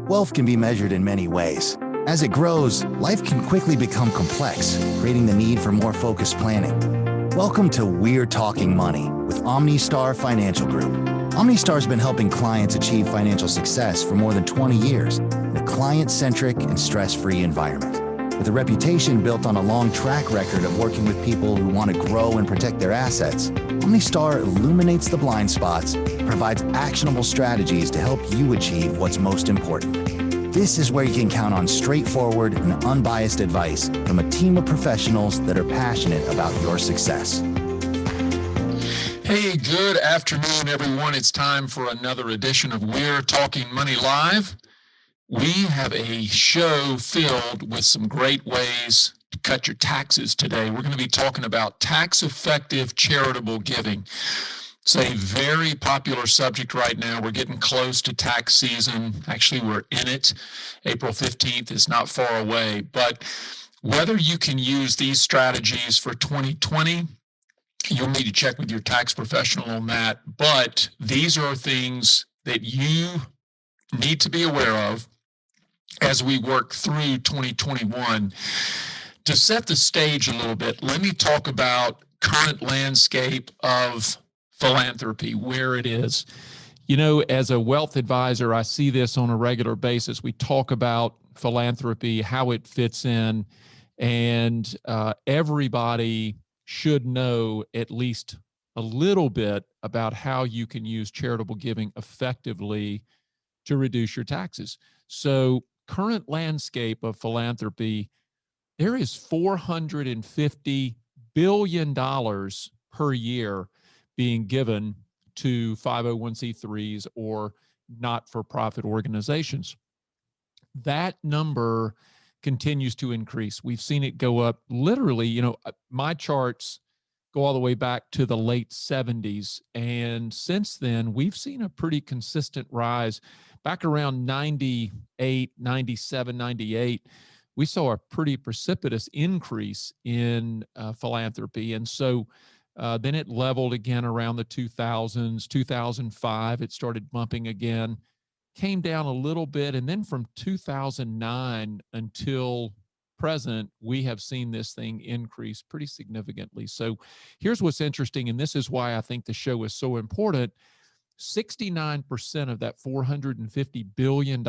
Wealth can be measured in many ways. As it grows, life can quickly become complex, creating the need for more focused planning. Welcome to We're Talking Money with OmniStar Financial Group. OmniStar has been helping clients achieve financial success for more than 20 years in a client-centric and stress-free environment. With a reputation built on a long track record of working with people who want to grow and protect their assets, OmniStar illuminates the blind spots, provides actionable strategies to help you achieve what's most important. This is where you can count on straightforward and unbiased advice from a team of professionals that are passionate about your success. Hey, good afternoon, everyone. It's time for another edition of We're Talking Money Live. We have a show filled with some great ways to cut your taxes today. We're going to be talking about tax-effective charitable giving. It's a very popular subject right now. We're getting close to tax season. Actually, we're in it. April 15th is not far away. But whether you can use these strategies for 2020, you'll need to check with your tax professional on that. But these are things that you need to be aware of as we work through 2021. To set the stage a little bit, let me talk about current landscape of philanthropy, where it is. You know, as a wealth advisor, I see this on a regular basis. We talk about philanthropy, how it fits in, and everybody should know at least a little bit about how you can use charitable giving effectively to reduce your taxes. So, current landscape of philanthropy, there is $450 billion per year being given to 501c3s or not-for-profit organizations. That number continues to increase. We've seen it go up literally, my charts go all the way back to the late 70s. And since then, we've seen a pretty consistent rise. Back around 98, 97, 98, we saw a pretty precipitous increase in philanthropy. And so then it leveled again around the 2000s, 2005, it started bumping again, came down a little bit. And then from 2009 until present, we have seen this thing increase pretty significantly. So here's what's interesting, and this is why I think the show is so important. 69% of that $450 billion,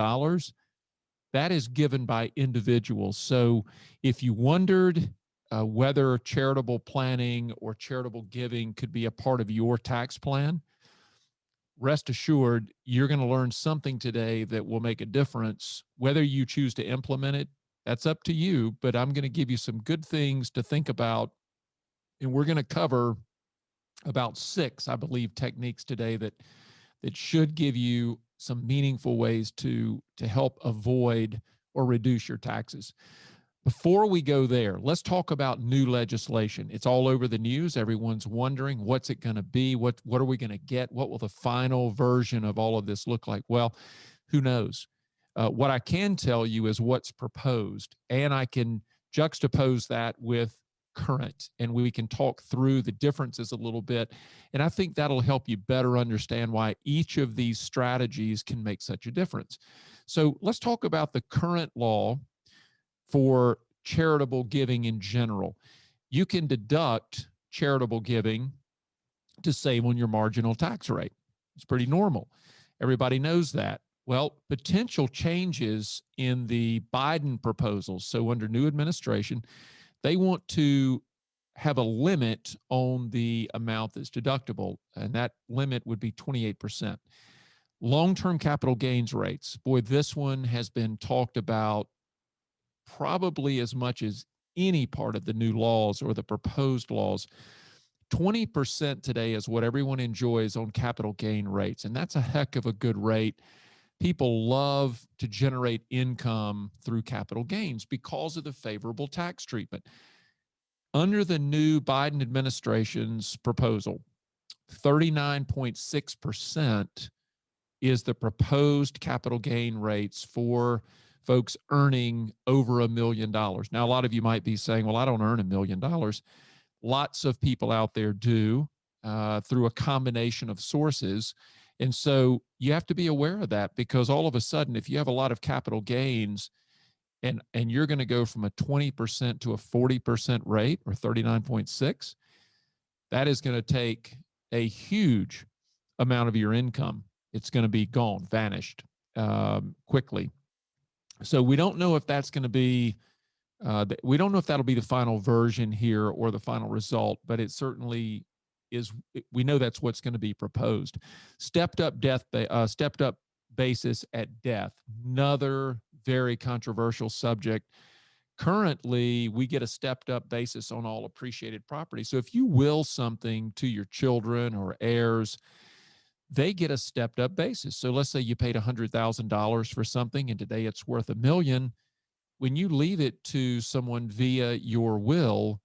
that is given by individuals. So if you wondered whether charitable planning or charitable giving could be a part of your tax plan, rest assured, you're going to learn something today that will make a difference. Whether you choose to implement it, that's up to you, but I'm going to give you some good things to think about, and we're going to cover about 6, I believe, techniques today that should give you some meaningful ways to help avoid or reduce your taxes. Before we go there, let's talk about new legislation. It's all over the news. Everyone's wondering, what's it going to be? What are we going to get? What will the final version of all of this look like? Well, who knows? What I can tell you is what's proposed, and I can juxtapose that with current, and we can talk through the differences a little bit. And I think that'll help you better understand why each of these strategies can make such a difference. So let's talk about the current law for charitable giving in general. You can deduct charitable giving to save on your marginal tax rate. It's pretty normal. Everybody knows that. Well, potential changes in the Biden proposals. So under new administration, they want to have a limit on the amount that's deductible, and that limit would be 28%. Long-term capital gains rates. Boy, this one has been talked about probably as much as any part of the new laws or the proposed laws. 20% today is what everyone enjoys on capital gain rates, and that's a heck of a good rate. People love to generate income through capital gains because of the favorable tax treatment. Under the new Biden administration's proposal, 39.6% is the proposed capital gain rates for folks earning over $1 million. Now, a lot of you might be saying, well, I don't earn $1 million. Lots of people out there do through a combination of sources. And so you have to be aware of that, because all of a sudden, if you have a lot of capital gains and you're going to go from a 20% to a 40% rate, or 39.6, that is going to take a huge amount of your income. It's going to be gone, vanished quickly. So we don't know if that's going to be, we don't know if that'll be the final version here or the final result, but it certainly is. We know that's what's going to be proposed. Stepped up basis at death, another very controversial subject. Currently, we get a stepped up basis on all appreciated property. So if you will something to your children or heirs, they get a stepped up basis. So let's say you paid $100,000 for something and today it's worth $1 million. When you leave it to someone via your will,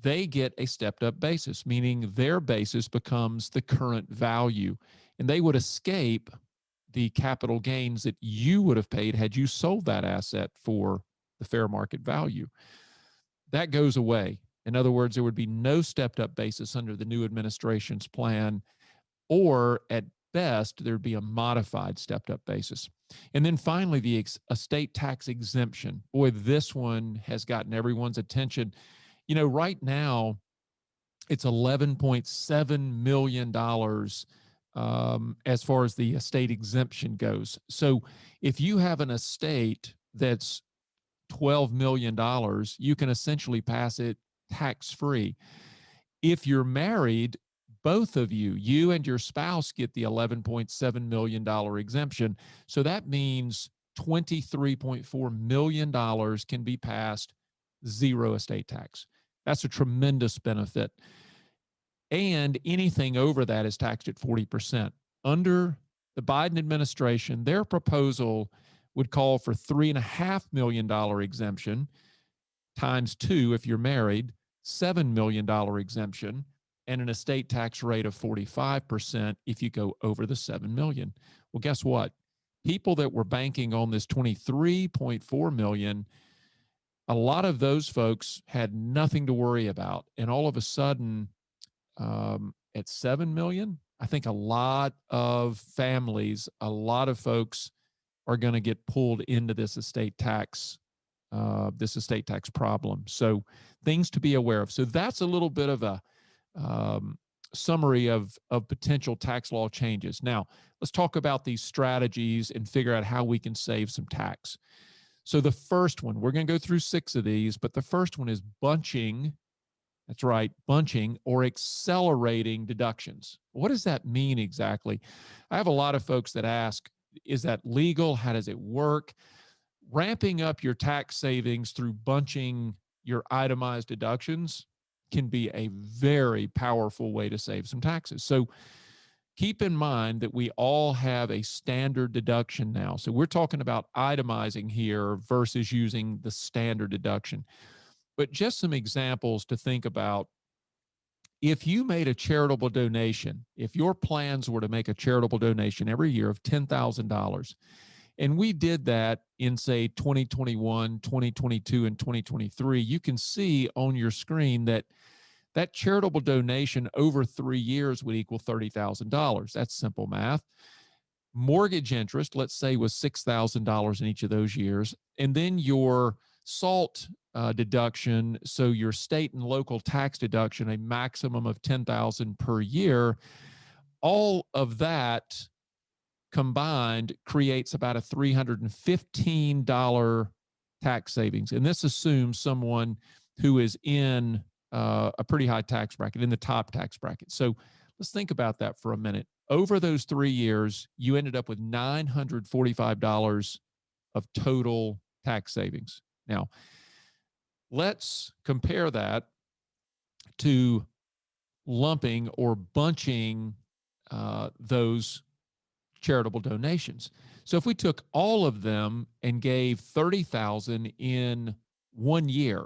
they get a stepped up basis, meaning their basis becomes the current value, and they would escape the capital gains that you would have paid had you sold that asset for the fair market value. That goes away. In other words, there would be no stepped up basis under the new administration's plan, or at best, there'd be a modified stepped up basis. And then finally, the estate tax exemption. Boy, this one has gotten everyone's attention. You know, right now, it's $11.7 million as far as the estate exemption goes. So if you have an estate that's $12 million, you can essentially pass it tax-free. If you're married, both of you, you and your spouse, get the $11.7 million exemption. So that means $23.4 million can be passed zero estate tax. That's a tremendous benefit. And anything over that is taxed at 40%. Under the Biden administration, their proposal would call for $3.5 million exemption times two if you're married, $7 million exemption, and an estate tax rate of 45% if you go over the $7 million. Well, guess what? People that were banking on this $23.4 million, a lot of those folks had nothing to worry about. And all of a sudden, at 7 million, I think a lot of families, a lot of folks are going to get pulled into this estate tax problem. So things to be aware of. So that's a little bit of a summary of potential tax law changes. Now, let's talk about these strategies and figure out how we can save some tax. So the first one, we're going to go through 6 of these, but the first one is bunching. That's right, bunching or accelerating deductions. What does that mean exactly? I have a lot of folks that ask, is that legal? How does it work? Ramping up your tax savings through bunching your itemized deductions can be a very powerful way to save some taxes. So keep in mind that we all have a standard deduction now. So we're talking about itemizing here versus using the standard deduction. But just some examples to think about. If you made a charitable donation, if your plans were to make a charitable donation every year of $10,000, and we did that in, say, 2021, 2022, and 2023, you can see on your screen that that charitable donation over 3 years would equal $30,000. That's simple math. Mortgage interest, let's say, was $6,000 in each of those years. And then your SALT deduction, so your state and local tax deduction, a maximum of $10,000 per year, all of that combined creates about a $315 tax savings. And this assumes someone who is in a pretty high tax bracket, in the top tax bracket. So let's think about that for a minute. Over those 3 years, you ended up with $945 of total tax savings. Now, let's compare that to lumping or bunching those charitable donations. So if we took all of them and gave $30,000 in 1 year,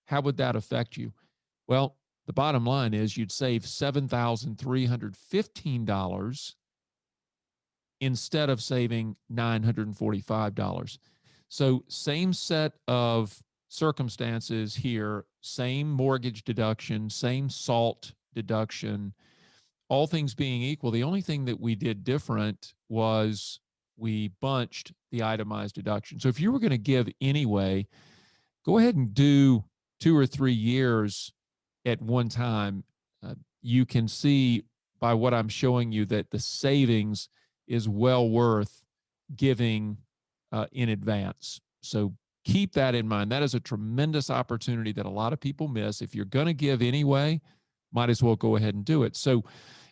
how would that affect you? Well, the bottom line is you'd save $7,315 instead of saving $945. So same set of circumstances here, same mortgage deduction, same SALT deduction. all things being equal, the only thing that we did different was we bunched the itemized deduction. So if you were going to give anyway, go ahead and do 2 or 3 years at one time. You can see by what I'm showing you that the savings is well worth giving in advance. So keep that in mind. That is a tremendous opportunity that a lot of people miss. If you're going to give anyway, might as well go ahead and do it. So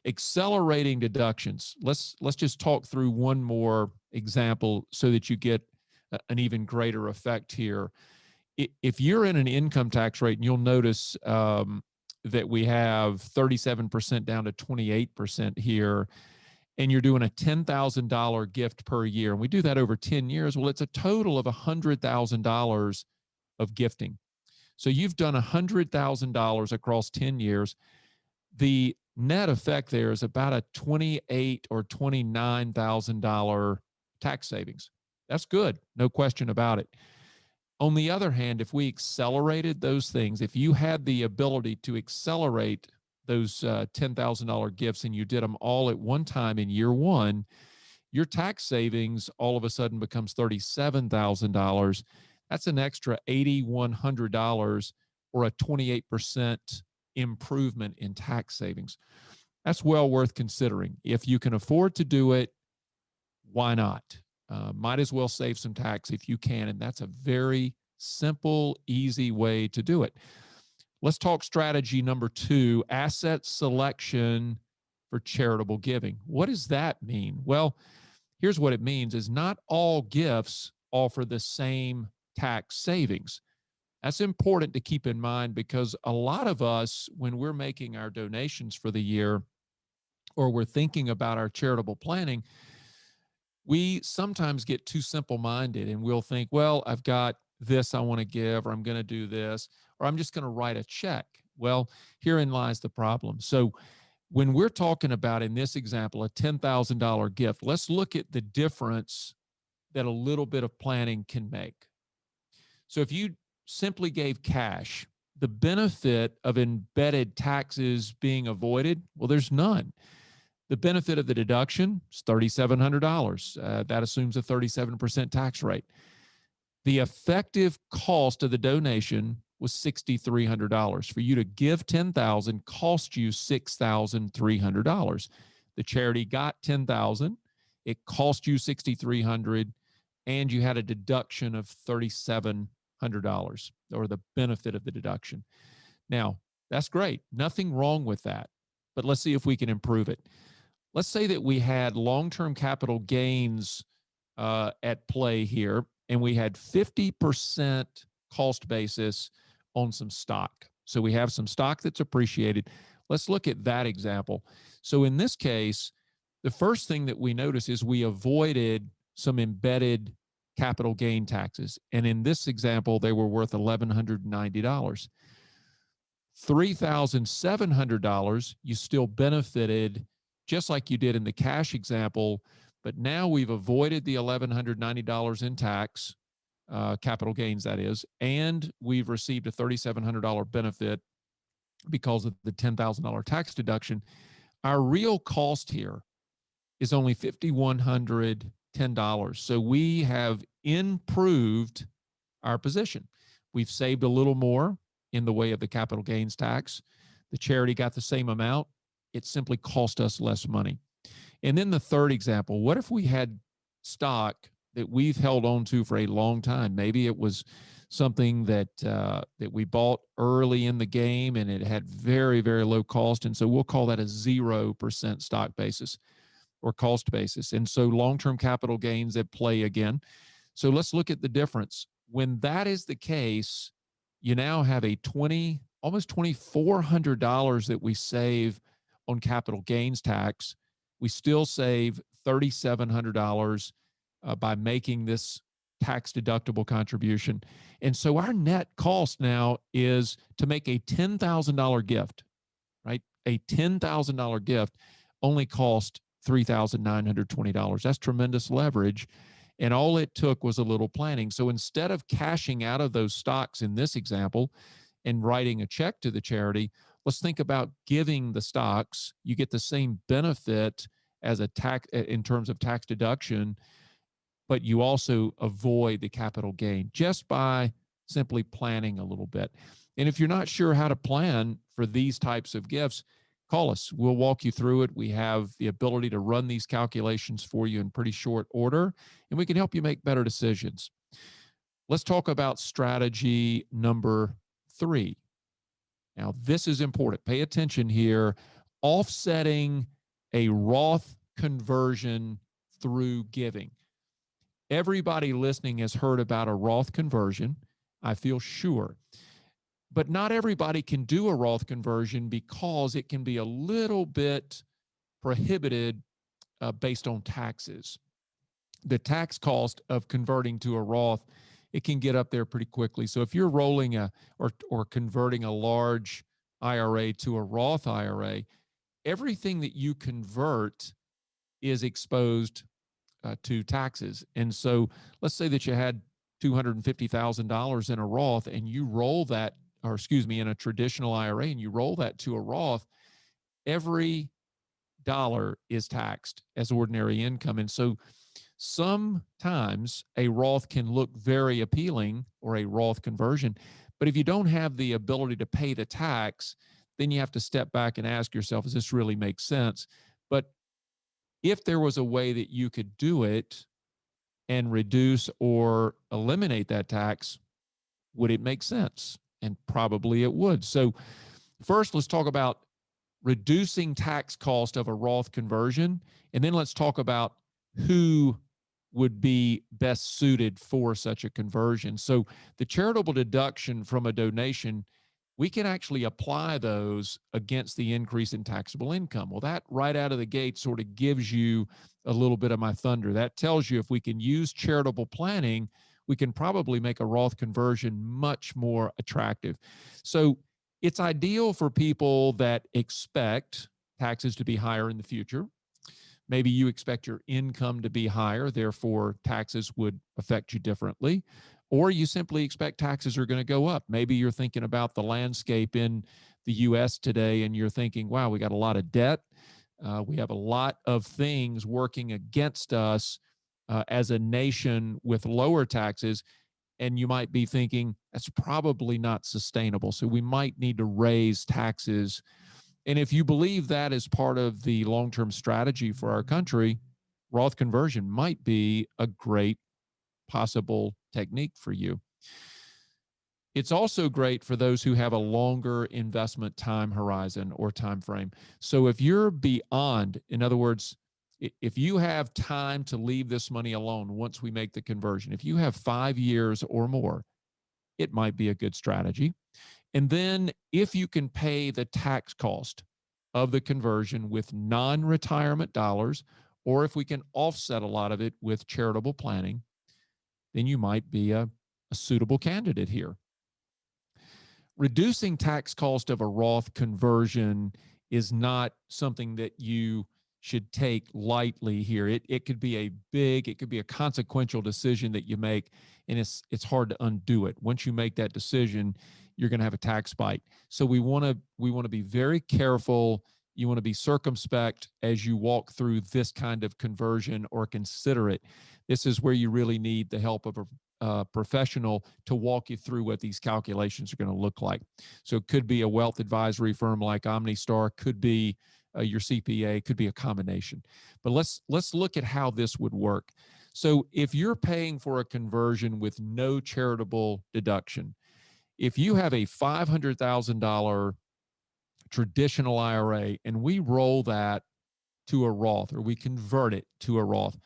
accelerating deductions. Let's just talk through one more example so that you get an even greater effect here. If you're in an income tax rate, and you'll notice that we have 37% down to 28% here, and you're doing a $10,000 gift per year, and we do that over 10 years, well, it's a total of $100,000 of gifting. So you've done $100,000 across 10 years. The net effect there is about a $28,000 or $29,000 tax savings. That's good, no question about it. On the other hand, if we accelerated those things, if you had the ability to accelerate those $10,000 gifts and you did them all at one time in year one, your tax savings all of a sudden becomes $37,000. That's an extra $8,100 or a 28% improvement in tax savings. That's well worth considering. If you can afford to do it, why not? Might as well save some tax if you can. And that's a very simple, easy way to do it. Let's talk strategy number 2, asset selection for charitable giving. What does that mean? Well, here's what it means is not all gifts offer the same tax savings. That's important to keep in mind because a lot of us, when we're making our donations for the year or we're thinking about our charitable planning, we sometimes get too simple-minded and we'll think, well, I've got this I want to give, or I'm going to do this, or I'm just going to write a check. Well, herein lies the problem. So when we're talking about, in this example, a $10,000 gift, let's look at the difference that a little bit of planning can make. So if you simply gave cash, the benefit of embedded taxes being avoided, well, there's none. The benefit of the deduction is $3,700. That assumes a 37% tax rate. The effective cost of the donation was $6,300. For you to give $10,000 cost you $6,300. The charity got $10,000. It cost you $6,300, and you had a deduction of $3,700, or the benefit of the deduction. Now, that's great. Nothing wrong with that. But let's see if we can improve it. Let's say that we had long-term capital gains at play here, and we had 50% cost basis on some stock. So we have some stock that's appreciated. Let's look at that example. So in this case, the first thing that we notice is we avoided some embedded capital gain taxes. And in this example, they were worth $1,190. $3,700, you still benefited just like you did in the cash example, but now we've avoided the $1,190 in tax, capital gains that is, and we've received a $3,700 benefit because of the $10,000 tax deduction. Our real cost here is only $5,110. So we have improved our position. We've saved a little more in the way of the capital gains tax. The charity got the same amount. It simply cost us less money. And then the third example, what if we had stock that we've held on to for a long time? Maybe it was something that that we bought early in the game and it had very, very low cost. And so we'll call that a 0% stock basis or cost basis. And so long-term capital gains at play again. So let's look at the difference. When that is the case, you now have a almost $2,400 that we save on capital gains tax. We still save $3,700 by making this tax deductible contribution. And so our net cost now is to make a $10,000 gift, right? A $10,000 gift only cost $3,920. That's tremendous leverage. And all it took was a little planning. So instead of cashing out of those stocks in this example and writing a check to the charity, let's think about giving the stocks. You get the same benefit as a tax in terms of tax deduction, but you also avoid the capital gain just by simply planning a little bit. And if you're not sure how to plan for these types of gifts, call us. We'll walk you through it. We have the ability to run these calculations for you in pretty short order, and we can help you make better decisions. Let's talk about strategy number 3. Now, this is important. Pay attention here. Offsetting a Roth conversion through giving. Everybody listening has heard about a Roth conversion, I feel sure. But not everybody can do a Roth conversion because it can be a little bit prohibited based on taxes. The tax cost of converting to a Roth, it can get up there pretty quickly. So if you're rolling or converting a large IRA to a Roth IRA, everything that you convert is exposed to taxes. And so let's say that you had $250,000 in a Roth and you roll that, or excuse me, in a traditional IRA, and you roll that to a Roth, every dollar is taxed as ordinary income. And so sometimes a Roth can look very appealing, or a Roth conversion, but if you don't have the ability to pay the tax, then you have to step back and ask yourself, does this really make sense? But if there was a way that you could do it and reduce or eliminate that tax, would it make sense? And probably it would. So first, let's talk about reducing tax cost of a Roth conversion, and then let's talk about who would be best suited for such a conversion. So the charitable deduction from a donation, we can actually apply those against the increase in taxable income. Well, that right out of the gate sort of gives you a little bit of my thunder. That tells you if we can use charitable planning, we can probably make a Roth conversion much more attractive. So it's ideal for people that expect taxes to be higher in the future. Maybe you expect your income to be higher, therefore taxes would affect you differently. Or you simply expect taxes are going to go up. Maybe you're thinking about the landscape in the US today and you're thinking, wow, we got a lot of debt. We have a lot of things working against us as a nation with lower taxes. And you might be thinking, that's probably not sustainable. So we might need to raise taxes. And if you believe that is part of the long-term strategy for our country, Roth conversion might be a great possible technique for you. It's also great for those who have a longer investment time horizon or time frame. So if you're beyond, in other words, if you have time to leave this money alone once we make the conversion, if you have 5 years or more, it might be a good strategy. And then if you can pay the tax cost of the conversion with non-retirement dollars, or if we can offset a lot of it with charitable planning, then you might be a suitable candidate here. Reducing tax cost of a Roth conversion is not something that you should take lightly here. It could be a consequential decision that you make, and it's hard to undo it. Once you make that decision, you're going to have a tax bite. So we want to be very careful. You want to be circumspect as you walk through this kind of conversion or consider it. This is where you really need the help of a professional to walk you through what these calculations are going to look like. So it could be a wealth advisory firm like OmniStar, could be your CPA, could be a combination. But let's look at how this would work. So if you're paying for a conversion with no charitable deduction, if you have a $500,000 traditional IRA and we roll that to a Roth, or we convert it to a Roth,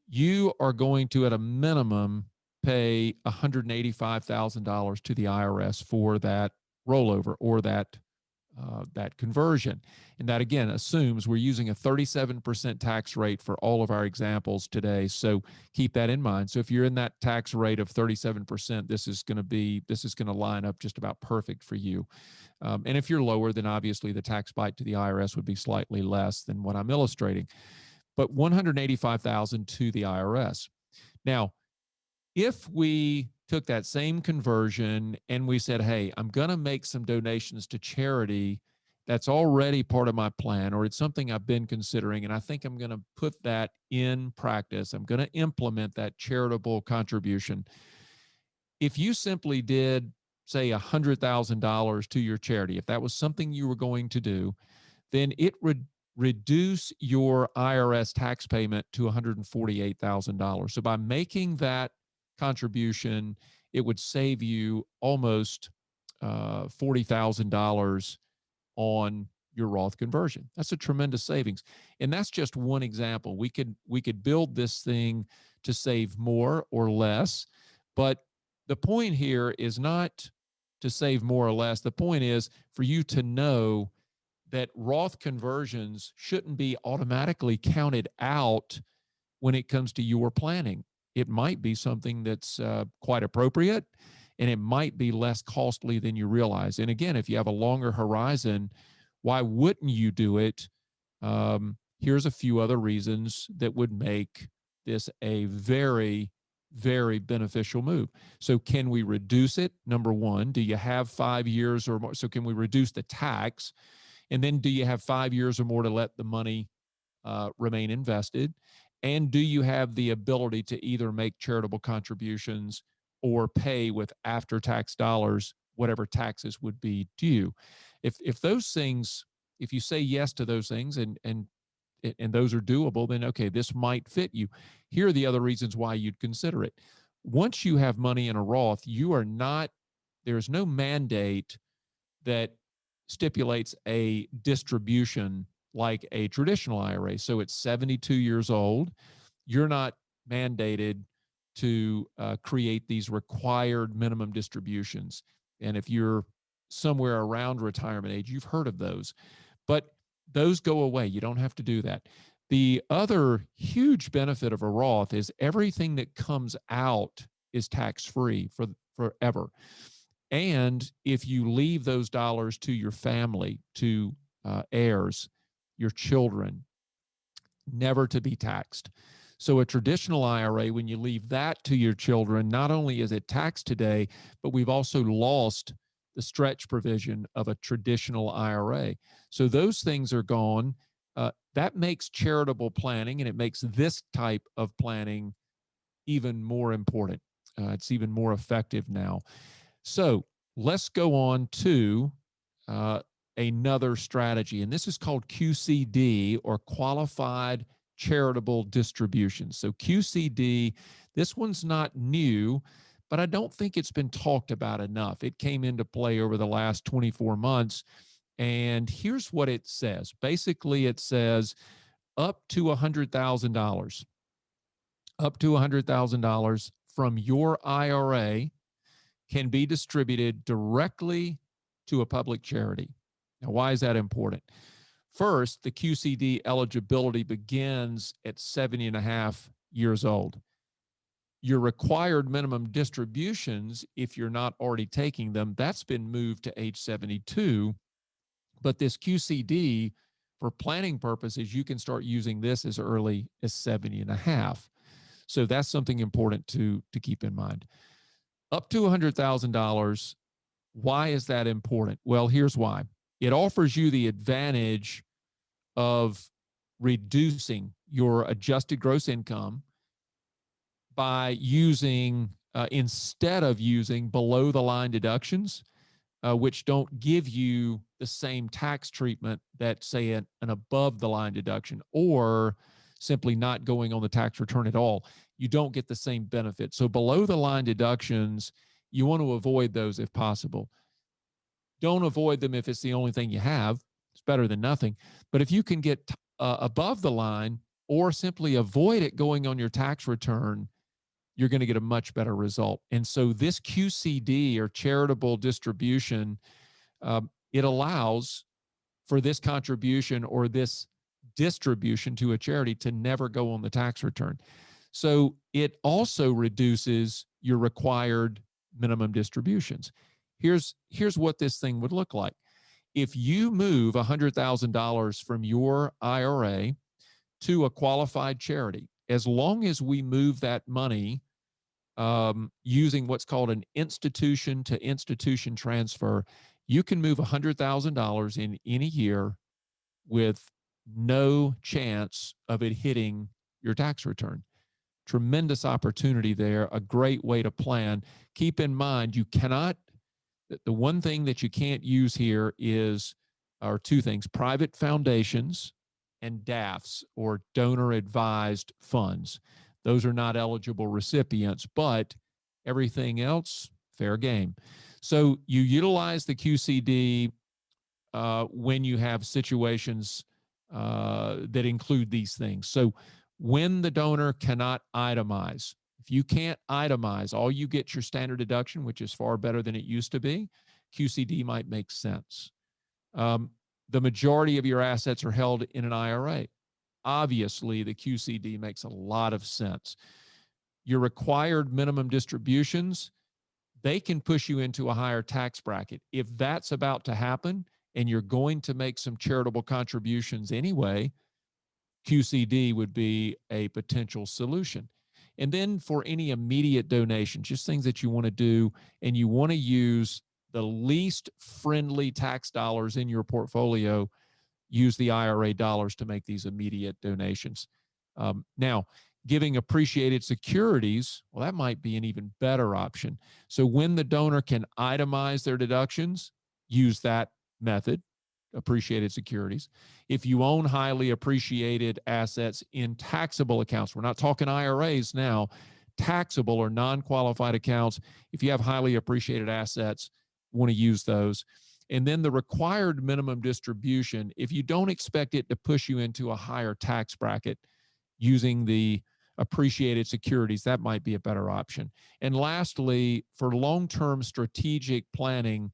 you are going to, at a minimum, pay $185,000 to the IRS for that rollover or that conversion. And that, again, assumes we're using a 37% tax rate for all of our examples today. So keep that in mind. So if you're in that tax rate of 37%, this is going to line up just about perfect for you. And if you're lower, then obviously the tax bite to the IRS would be slightly less than what I'm illustrating. But $185,000 to the IRS. Now, if we took that same conversion and we said, hey, I'm going to make some donations to charity that's already part of my plan, or it's something I've been considering, and I think I'm going to put that in practice. I'm going to implement that charitable contribution. If you simply did, say, $100,000 to your charity, if that was something you were going to do, then it would reduce your IRS tax payment to $148,000. So by making that contribution, it would save you almost $40,000 on your Roth conversion. That's a tremendous savings. And that's just one example. We could build this thing to save more or less, but the point here is not to save more or less. The point is for you to know that Roth conversions shouldn't be automatically counted out when it comes to your planning. It might be something that's quite appropriate, and it might be less costly than you realize. And again, if you have a longer horizon, why wouldn't you do it? Here's a few other reasons that would make this a very, very beneficial move. So can we reduce it? Number one, do you have 5 years or more? So can we reduce the tax? And then do you have 5 years or more to let the money remain invested? And do you have the ability to either make charitable contributions or pay with after-tax dollars whatever taxes would be due? If those things, if you say yes to those things and those are doable, then okay, this might fit you. Here are the other reasons why you'd consider it. Once you have money in a Roth, you are not, there's no mandate that stipulates a distribution like a traditional IRA. So it's 72 years old. You're not mandated to create these required minimum distributions. And if you're somewhere around retirement age, you've heard of those. But those go away. You don't have to do that. The other huge benefit of a Roth is everything that comes out is tax-free for forever. And if you leave those dollars to your family, to heirs, your children, never to be taxed. So a traditional IRA, when you leave that to your children, not only is it taxed today, but we've also lost the stretch provision of a traditional IRA. So those things are gone. That makes charitable planning, and it makes this type of planning even more important. It's even more effective now. So let's go on to another strategy, and this is called QCD, or Qualified Charitable Distributions. So QCD, this one's not new, but I don't think it's been talked about enough. It came into play over the last 24 months, and here's what it says. Basically, it says up to $100,000, up to $100,000 from your IRA can be distributed directly to a public charity. Now, why is that important? First, the QCD eligibility begins at 70 and a half years old. Your required minimum distributions, if you're not already taking them, that's been moved to age 72. But this QCD, for planning purposes, you can start using this as early as 70 and a half. So that's something important to keep in mind. Up to $100,000. Why is that important? Well, here's why. It offers you the advantage of reducing your adjusted gross income by using, instead of using below the line deductions, which don't give you the same tax treatment that, say, an above the line deduction, or simply not going on the tax return at all. You don't get the same benefit. So below the line deductions, you want to avoid those if possible. Don't avoid them if it's the only thing you have. It's better than nothing. But if you can get above the line, or simply avoid it going on your tax return, you're going to get a much better result. And so this QCD, or charitable distribution, it allows for this contribution or this distribution to a charity to never go on the tax return. So it also reduces your required minimum distributions. Here's what this thing would look like. If you move $100,000 from your IRA to a qualified charity, as long as we move that money using what's called an institution to institution transfer, you can move $100,000 in any year with no chance of it hitting your tax return. Tremendous opportunity there, a great way to plan. Keep in mind, you cannot, the one thing that you can't use here are two things: private foundations and DAFs, or donor advised funds. Those are not eligible recipients, but everything else, fair game. So you utilize the QCD when you have situations that include these things. So when the donor cannot itemize, if you can't itemize, all you get your standard deduction, which is far better than it used to be, QCD might make sense. The majority of your assets are held in an IRA. Obviously, the QCD makes a lot of sense. Your required minimum distributions, they can push you into a higher tax bracket. If that's about to happen and you're going to make some charitable contributions anyway, QCD would be a potential solution. And then for any immediate donations, just things that you want to do and you want to use the least friendly tax dollars in your portfolio, use the IRA dollars to make these immediate donations. Now, giving appreciated securities, well, that might be an even better option. So when the donor can itemize their deductions, use that method, appreciated securities. If you own highly appreciated assets in taxable accounts, we're not talking IRAs now, taxable or non-qualified accounts, if you have highly appreciated assets, you want to use those. And then the required minimum distribution, if you don't expect it to push you into a higher tax bracket, using the appreciated securities, that might be a better option. And lastly, for long-term strategic planning,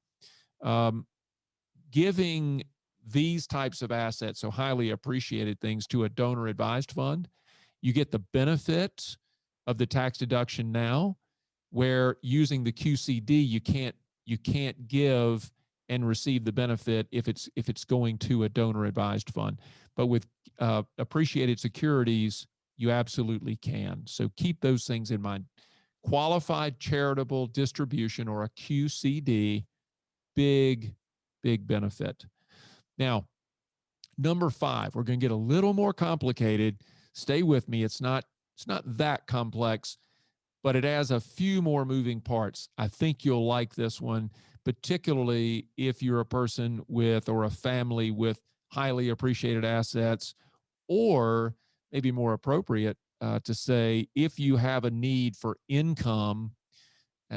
giving these types of assets, so highly appreciated things, to a donor advised fund, you get the benefit of the tax deduction now, where using the QCD, you can't give and receive the benefit if it's going to a donor advised fund. But with appreciated securities, you absolutely can. So keep those things in mind. Qualified charitable distribution, or a QCD, big benefit. Now, number 5, we're going to get a little more complicated. Stay with me. It's not that complex, but it has a few more moving parts. I think you'll like this one, particularly if you're a person with, or a family with, highly appreciated assets, or maybe more appropriate to say, if you have a need for income,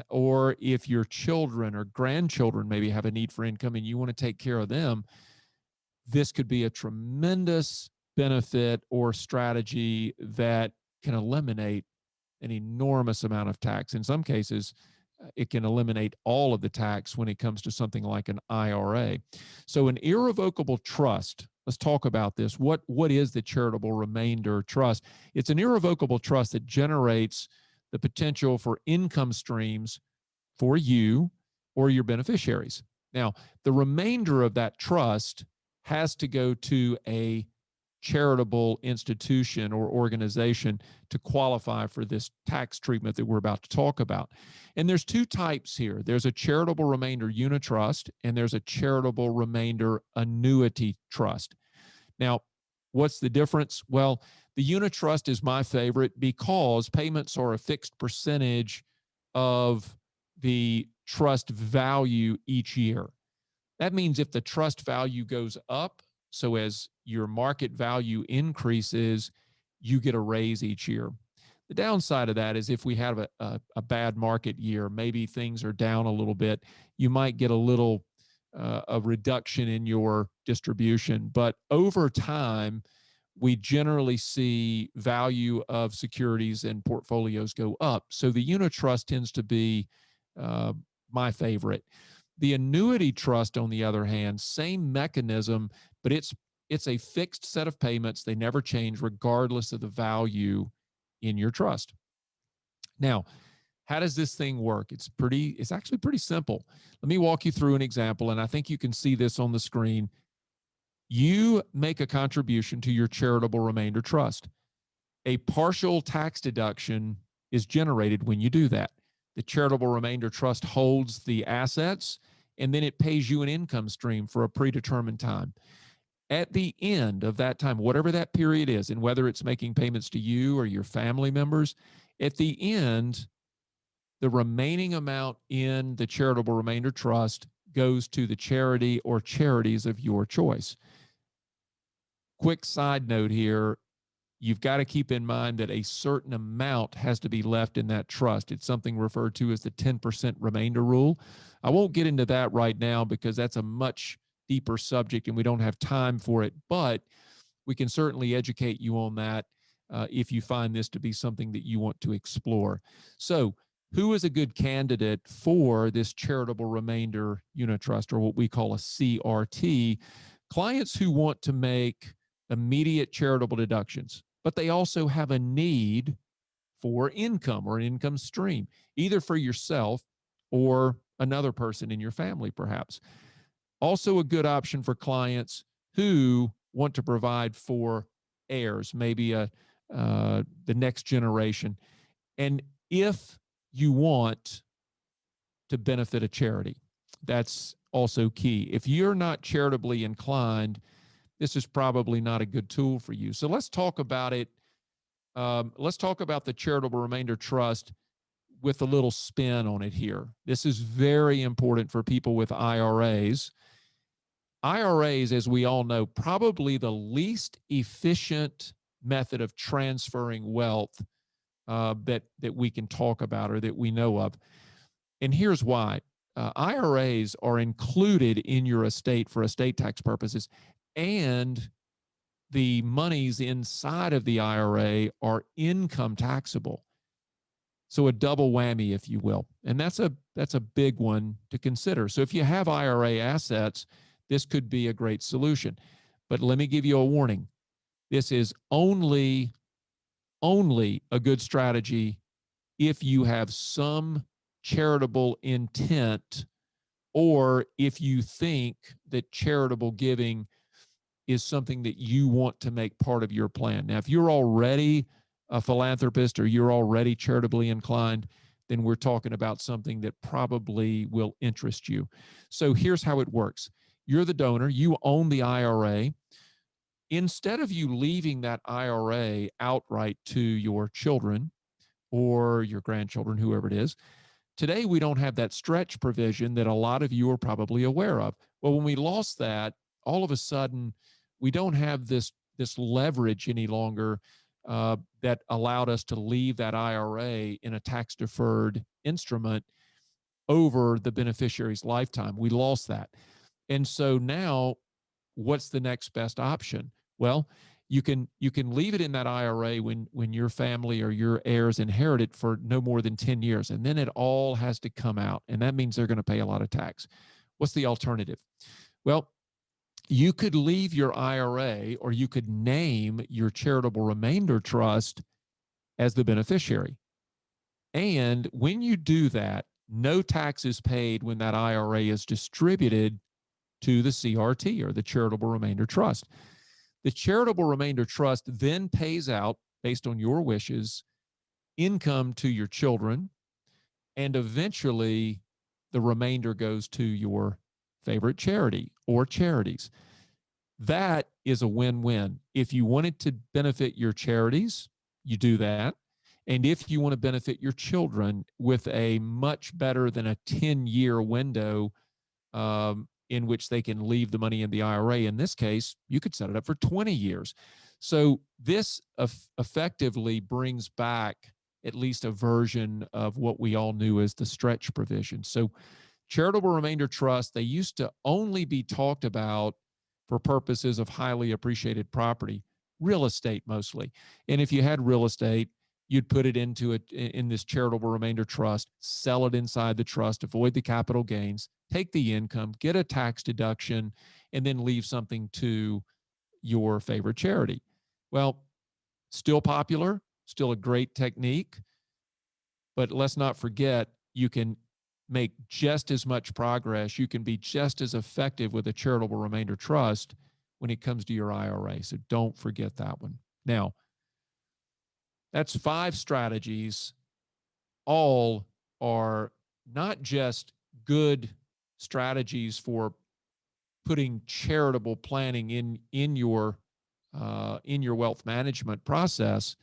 or if your children or grandchildren maybe have a need for income and you want to take care of them, this could be a tremendous benefit or strategy that can eliminate an enormous amount of tax. In some cases, it can eliminate all of the tax when it comes to something like an IRA. So an irrevocable trust, let's talk about this. What is the charitable remainder trust? It's an irrevocable trust that generates the potential for income streams for you or your beneficiaries. Now, the remainder of that trust has to go to a charitable institution or organization to qualify for this tax treatment that we're about to talk about. And there's two types here. There's a charitable remainder unitrust, and there's a charitable remainder annuity trust. Now, what's the difference? Well, the unitrust is my favorite because payments are a fixed percentage of the trust value each year. That means if the trust value goes up, so as your market value increases, you get a raise each year. The downside of that is if we have a bad market year, maybe things are down a little bit, you might get a little a reduction in your distribution. But over time, we generally see value of securities and portfolios go up. So the unitrust tends to be my favorite. The annuity trust, on the other hand, same mechanism, but it's a fixed set of payments. They never change regardless of the value in your trust. Now, how does this thing work? It's actually pretty simple. Let me walk you through an example, and I think you can see this on the screen. You make a contribution to your charitable remainder trust. A partial tax deduction is generated when you do that. The charitable remainder trust holds the assets, and then it pays you an income stream for a predetermined time. At the end of that time, whatever that period is, and whether it's making payments to you or your family members, at the end, the remaining amount in the charitable remainder trust goes to the charity or charities of your choice. Quick side note here, you've got to keep in mind that a certain amount has to be left in that trust. It's something referred to as the 10% remainder rule. I won't get into that right now because that's a much deeper subject and we don't have time for it, but we can certainly educate you on that if you find this to be something that you want to explore. So, who is a good candidate for this charitable remainder unit trust, or what we call a CRT? Clients who want to make immediate charitable deductions, but they also have a need for income or an income stream, either for yourself or another person in your family, perhaps. Also, a good option for clients who want to provide for heirs, maybe the next generation. And if you want to benefit a charity, that's also key. If you're not charitably inclined, this is probably not a good tool for you. So let's talk about it. Let's talk about the charitable remainder trust with a little spin on it here. This is very important for people with IRAs. IRAs, as we all know, probably the least efficient method of transferring wealth that we can talk about or that we know of. And here's why. IRAs are included in your estate for estate tax purposes, and the monies inside of the IRA are income taxable. So a double whammy, if you will. And that's a big one to consider. So if you have IRA assets, this could be a great solution. But let me give you a warning. This is only a good strategy if you have some charitable intent, or if you think that charitable giving is something that you want to make part of your plan. Now, if you're already a philanthropist or you're already charitably inclined, then we're talking about something that probably will interest you. So here's how it works. You're the donor, you own the IRA. Instead of you leaving that IRA outright to your children or your grandchildren, whoever it is, today we don't have that stretch provision that a lot of you are probably aware of. Well, when we lost that, all of a sudden, we don't have this leverage any longer that allowed us to leave that IRA in a tax-deferred instrument over the beneficiary's lifetime. We lost that. And so now, what's the next best option? Well, you can leave it in that IRA when your family or your heirs inherit it for no more than 10 years, and then it all has to come out, and that means they're going to pay a lot of tax. What's the alternative? Well, you could leave your IRA, or you could name your charitable remainder trust as the beneficiary. And when you do that, no tax is paid when that IRA is distributed to the CRT, or the charitable remainder trust. The charitable remainder trust then pays out, based on your wishes, income to your children, and eventually the remainder goes to your favorite charity or charities. That is a win-win. If you wanted to benefit your charities, you do that. And if you want to benefit your children with a much better than a 10-year window in which they can leave the money in the IRA, in this case, you could set it up for 20 years. So this effectively brings back at least a version of what we all knew as the stretch provision. So charitable remainder trust, they used to only be talked about for purposes of highly appreciated property, real estate mostly. And if you had real estate, you'd put it in this charitable remainder trust, sell it inside the trust, avoid the capital gains, take the income, get a tax deduction, and then leave something to your favorite charity. Well, still popular, still a great technique, but let's not forget, you can make just as much progress. You can be just as effective with a charitable remainder trust when it comes to your IRA. So don't forget that one. Now, that's 5 strategies all are not just good strategies for putting charitable planning in your wealth management process,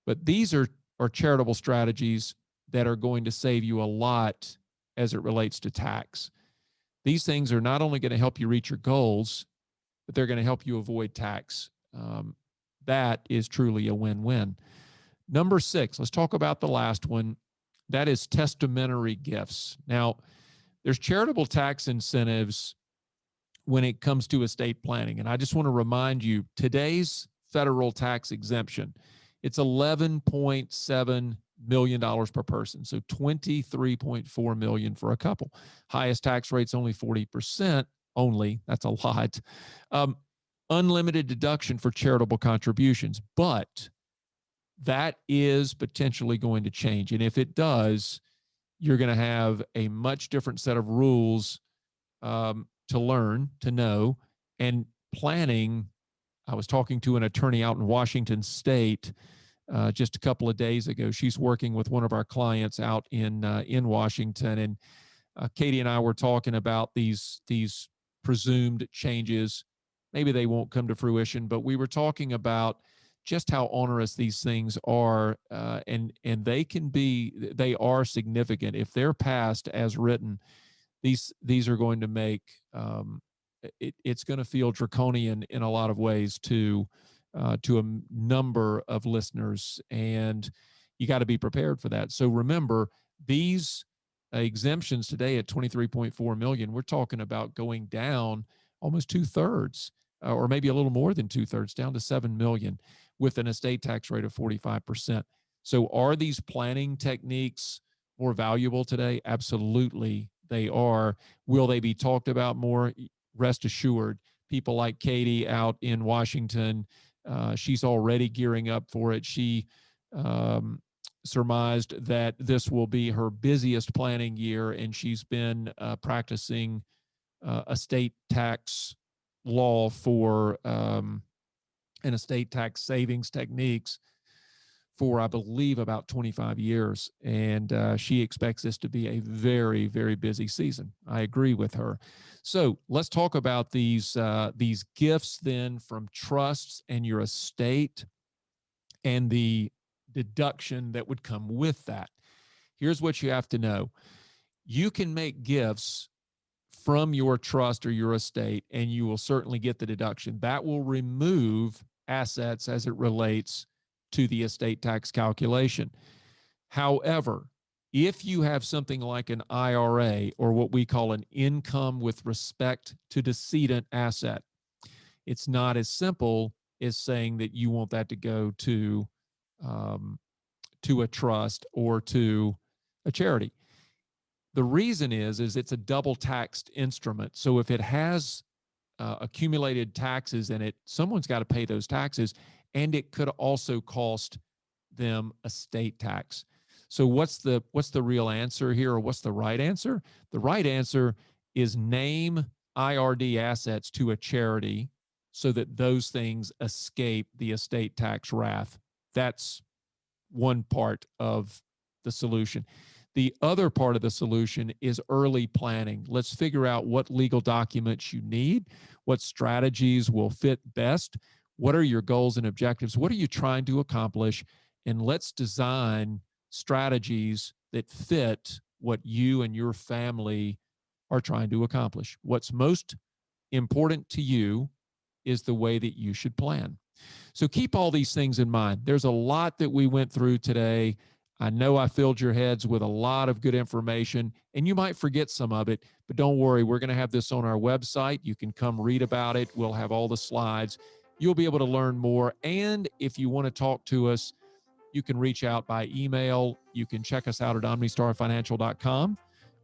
but these are charitable strategies that are going to save you a lot as it relates to tax. These things are not only going to help you reach your goals, but they're going to help you avoid tax. That is truly a win-win. Number 6, let's talk about the last one. That is testamentary gifts. Now, there's charitable tax incentives when it comes to estate planning. And I just want to remind you, today's federal tax exemption, it's $11.7 million per person. So $23.4 million for a couple. Highest tax rate's only 40%. Only, that's a lot. Unlimited deduction for charitable contributions, but that is potentially going to change. And if it does, you're going to have a much different set of rules to learn, to know, and planning. I was talking to an attorney out in Washington State just a couple of days ago. She's working with one of our clients out in Washington, and Katie and I were talking about these presumed changes. Maybe they won't come to fruition, but we were talking about just how onerous these things are, and they are significant. If they're passed as written, these are going to make it's going to feel draconian in a lot of ways to a number of listeners, and you got to be prepared for that. So remember, these exemptions today at 23.4 million, we're talking about going down almost 2/3, or maybe a little more than 2/3, down to 7 million with an estate tax rate of 45%. So are these planning techniques more valuable today? Absolutely, they are. Will they be talked about more? Rest assured, people like Katie out in Washington, she's already gearing up for it. She surmised that this will be her busiest planning year, and she's been practicing estate tax law for and estate tax savings techniques for, I believe, about 25 years. And she expects this to be a very, very busy season. I agree with her. So let's talk about these gifts then from trusts and your estate and the deduction that would come with that. Here's what you have to know. You can make gifts from your trust or your estate, and you will certainly get the deduction. That will remove assets as it relates to the estate tax calculation. However, if you have something like an IRA, or what we call an income with respect to decedent asset, it's not as simple as saying that you want that to go to a trust or to a charity. The reason is it's a double taxed instrument. So if it has accumulated taxes in it, someone's got to pay those taxes, and it could also cost them estate tax. So what's the real answer here, or what's the right answer? The right answer is name IRD assets to a charity so that those things escape the estate tax wrath. That's one part of the solution. The other part of the solution is early planning. Let's figure out what legal documents you need, what strategies will fit best, what are your goals and objectives, what are you trying to accomplish, and let's design strategies that fit what you and your family are trying to accomplish. What's most important to you is the way that you should plan. So keep all these things in mind. There's a lot that we went through today. I know I filled your heads with a lot of good information, and you might forget some of it, but don't worry. We're going to have this on our website. You can come read about it. We'll have all the slides. You'll be able to learn more. And if you want to talk to us, you can reach out by email. You can check us out at omnistarfinancial.com,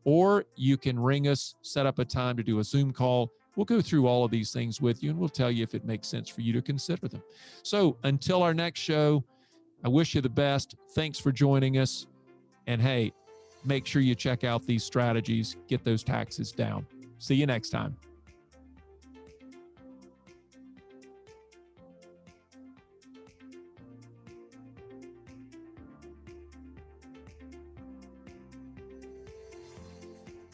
or you can ring us, set up a time to do a Zoom call. We'll go through all of these things with you, and we'll tell you if it makes sense for you to consider them. So until our next show, I wish you the best. Thanks for joining us. And hey, make sure you check out these strategies, get those taxes down. See you next time.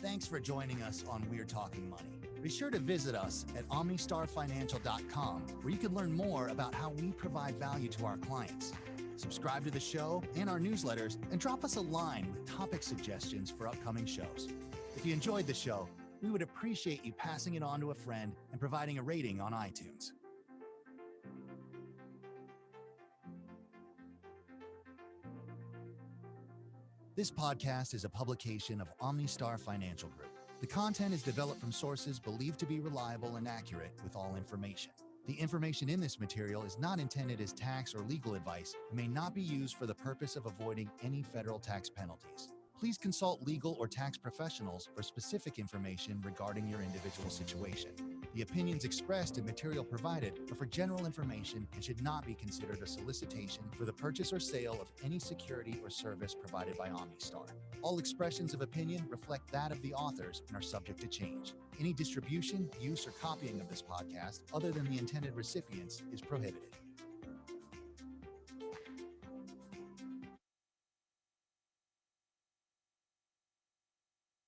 Thanks for joining us on We're Talking Money. Be sure to visit us at omnistarfinancial.com, where you can learn more about how we provide value to our clients. Subscribe to the show and our newsletters, and drop us a line with topic suggestions for upcoming shows. If you enjoyed the show, we would appreciate you passing it on to a friend and providing a rating on iTunes. This podcast is a publication of OmniStar Financial Group. The content is developed from sources believed to be reliable and accurate with all information. The information in this material is not intended as tax or legal advice and may not be used for the purpose of avoiding any federal tax penalties. Please consult legal or tax professionals for specific information regarding your individual situation. The opinions expressed and material provided are for general information and should not be considered a solicitation for the purchase or sale of any security or service provided by OmniStar. All expressions of opinion reflect that of the authors and are subject to change. Any distribution, use, or copying of this podcast, other than the intended recipients, is prohibited.